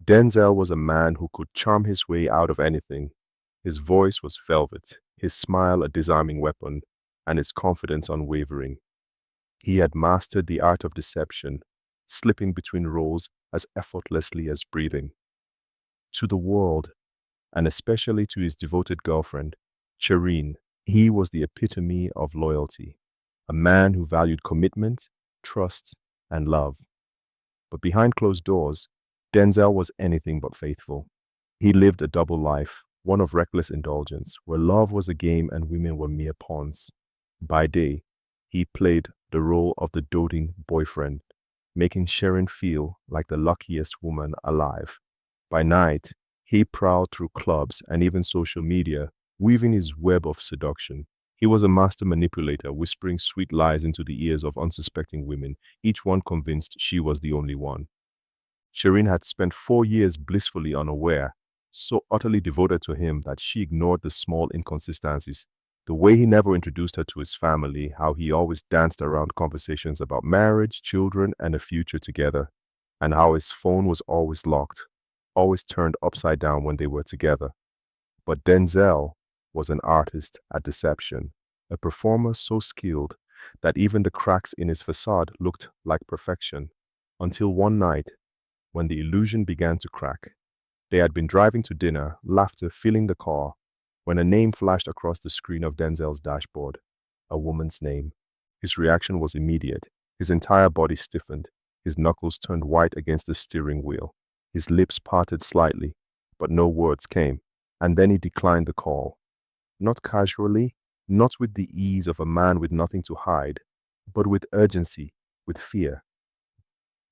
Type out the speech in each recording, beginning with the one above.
Denzel was a man who could charm his way out of anything. His voice was velvet, his smile a disarming weapon, and his confidence unwavering. He had mastered the art of deception, slipping between roles as effortlessly as breathing. To the world, and especially to his devoted girlfriend, Cherine, he was the epitome of loyalty, a man who valued commitment, trust, and love. But behind closed doors, Denzel was anything but faithful. He lived a double life, one of reckless indulgence, where love was a game and women were mere pawns. By day, he played the role of the doting boyfriend, making Sharon feel like the luckiest woman alive. By night, he prowled through clubs and even social media, weaving his web of seduction. He was a master manipulator, whispering sweet lies into the ears of unsuspecting women, each one convinced she was the only one. Cherine had spent 4 years blissfully unaware, so utterly devoted to him that she ignored the small inconsistencies. The way he never introduced her to his family, how he always danced around conversations about marriage, children, and a future together, and how his phone was always locked, always turned upside down when they were together. But Denzel was an artist at deception, a performer so skilled that even the cracks in his facade looked like perfection. Until one night, when the illusion began to crack. They had been driving to dinner, laughter filling the car, when a name flashed across the screen of Denzel's dashboard. A woman's name. His reaction was immediate. His entire body stiffened. His knuckles turned white against the steering wheel. His lips parted slightly, but no words came. And then he declined the call. Not casually, not with the ease of a man with nothing to hide, but with urgency, with fear.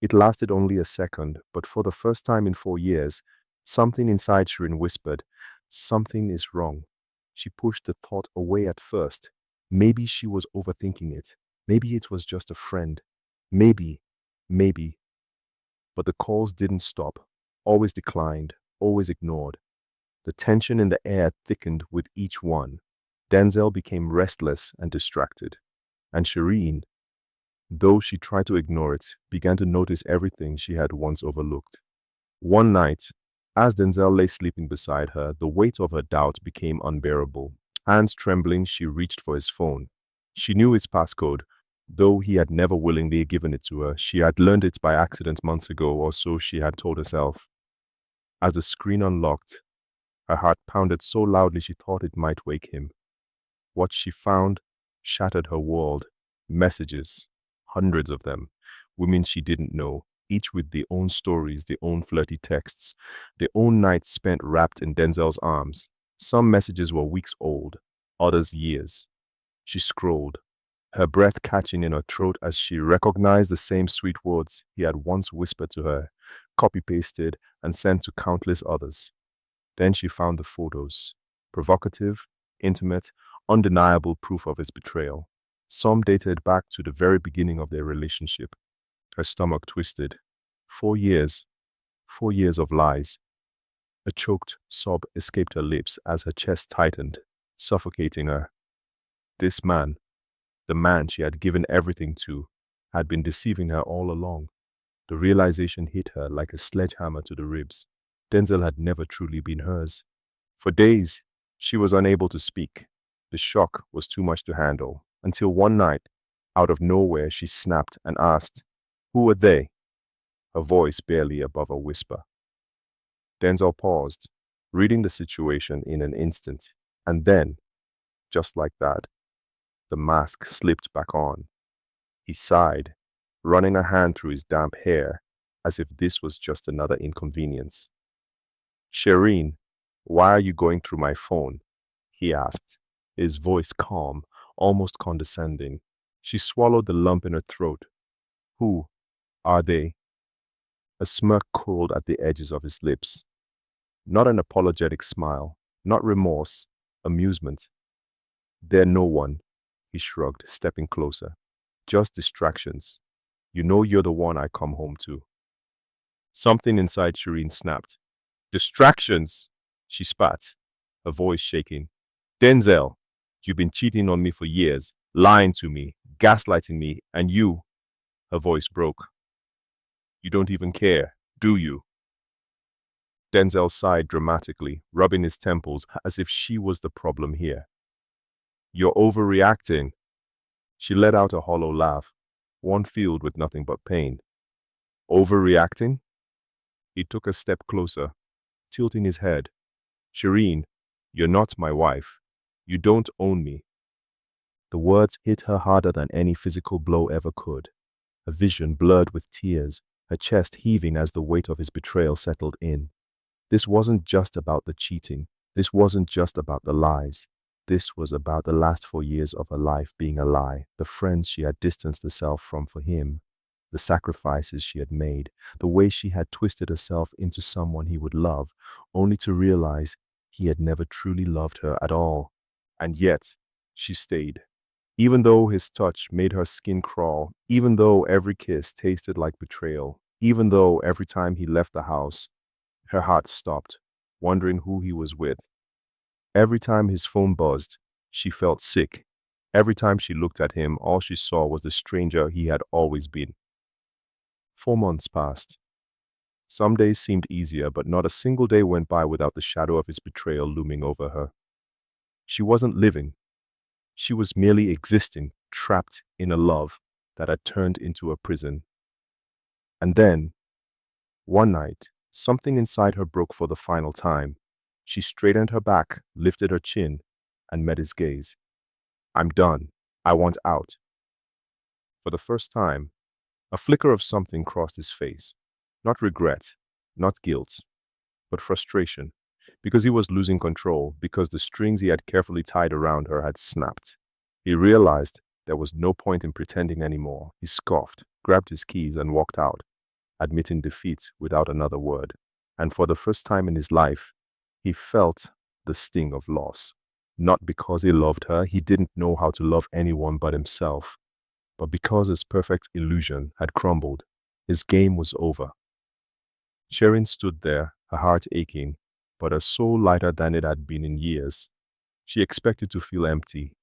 It lasted only a second, but for the first time in 4 years, something inside Cherine whispered, "Something is wrong." She pushed the thought away at first. Maybe she was overthinking it. Maybe it was just a friend. Maybe. But the calls didn't stop, always declined, always ignored. The tension in the air thickened with each one. Denzel became restless and distracted. And Cherine, though she tried to ignore it, began to notice everything she had once overlooked. One night, as Denzel lay sleeping beside her, the weight of her doubt became unbearable. Hands trembling, she reached for his phone. She knew his passcode, though he had never willingly given it to her. She had learned it by accident months ago, or so she had told herself. As the screen unlocked, her heart pounded so loudly she thought it might wake him. What she found shattered her world. Messages. Hundreds of them. Women she didn't know, each with their own stories, their own flirty texts, their own nights spent wrapped in Denzel's arms. Some messages were weeks old, others years. She scrolled, her breath catching in her throat as she recognized the same sweet words he had once whispered to her, copy-pasted and sent to countless others. Then she found the photos. Provocative, intimate, undeniable proof of his betrayal. Some dated back to the very beginning of their relationship. Her stomach twisted. 4 years. 4 years of lies. A choked sob escaped her lips as her chest tightened, suffocating her. This man, the man she had given everything to, had been deceiving her all along. The realization hit her like a sledgehammer to the ribs. Denzel had never truly been hers. For days, she was unable to speak. The shock was too much to handle, until one night, out of nowhere, she snapped and asked, "Who were they?" Her voice barely above a whisper. Denzel paused, reading the situation in an instant, and then, just like that, the mask slipped back on. He sighed, running a hand through his damp hair, as if this was just another inconvenience. "Cherine, why are you going through my phone?" he asked, his voice calm, almost condescending. She swallowed the lump in her throat. "Who are they?" A smirk curled at the edges of his lips. Not an apologetic smile, not remorse, amusement. "They're no one," he shrugged, stepping closer. "Just distractions. You know you're the one I come home to." Something inside Cherine snapped. "Distractions!" She spat, her voice shaking. "Denzel, you've been cheating on me for years, lying to me, gaslighting me, and you," her voice broke. "You don't even care, do you?" Denzel sighed dramatically, rubbing his temples as if she was the problem here. You're overreacting. She let out a hollow laugh, one filled with nothing but pain. Overreacting? He took a step closer, tilting his head. Cherine, you're not my wife. You don't own me. The words hit her harder than any physical blow ever could. A vision blurred with tears, her chest heaving as the weight of his betrayal settled in. This wasn't just about the cheating. This wasn't just about the lies. This was about the last 4 years of her life being a lie, the friends she had distanced herself from for him, the sacrifices she had made, the way she had twisted herself into someone he would love, only to realize he had never truly loved her at all. And yet, she stayed. Even though his touch made her skin crawl, even though every kiss tasted like betrayal, even though every time he left the house, her heart stopped, wondering who he was with. Every time his phone buzzed, she felt sick. Every time she looked at him, all she saw was the stranger he had always been. 4 months passed. Some days seemed easier, but not a single day went by without the shadow of his betrayal looming over her. She wasn't living. She was merely existing, trapped in a love that had turned into a prison. And then, one night, something inside her broke for the final time. She straightened her back, lifted her chin, and met his gaze. I'm done. I want out. For the first time, a flicker of something crossed his face. Not regret, not guilt, but frustration. Because he was losing control, because the strings he had carefully tied around her had snapped. He realized there was no point in pretending anymore. He scoffed, grabbed his keys, and walked out, admitting defeat without another word. And for the first time in his life, he felt the sting of loss. Not because he loved her, he didn't know how to love anyone but himself, but because his perfect illusion had crumbled. His game was over. Cherine stood there, her heart aching, but her soul lighter than it had been in years. She expected to feel empty.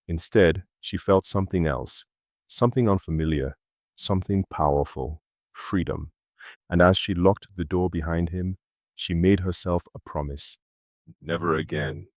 Instead, she felt something else, something unfamiliar, something powerful, freedom. And as she locked the door behind him, she made herself a promise. Never again.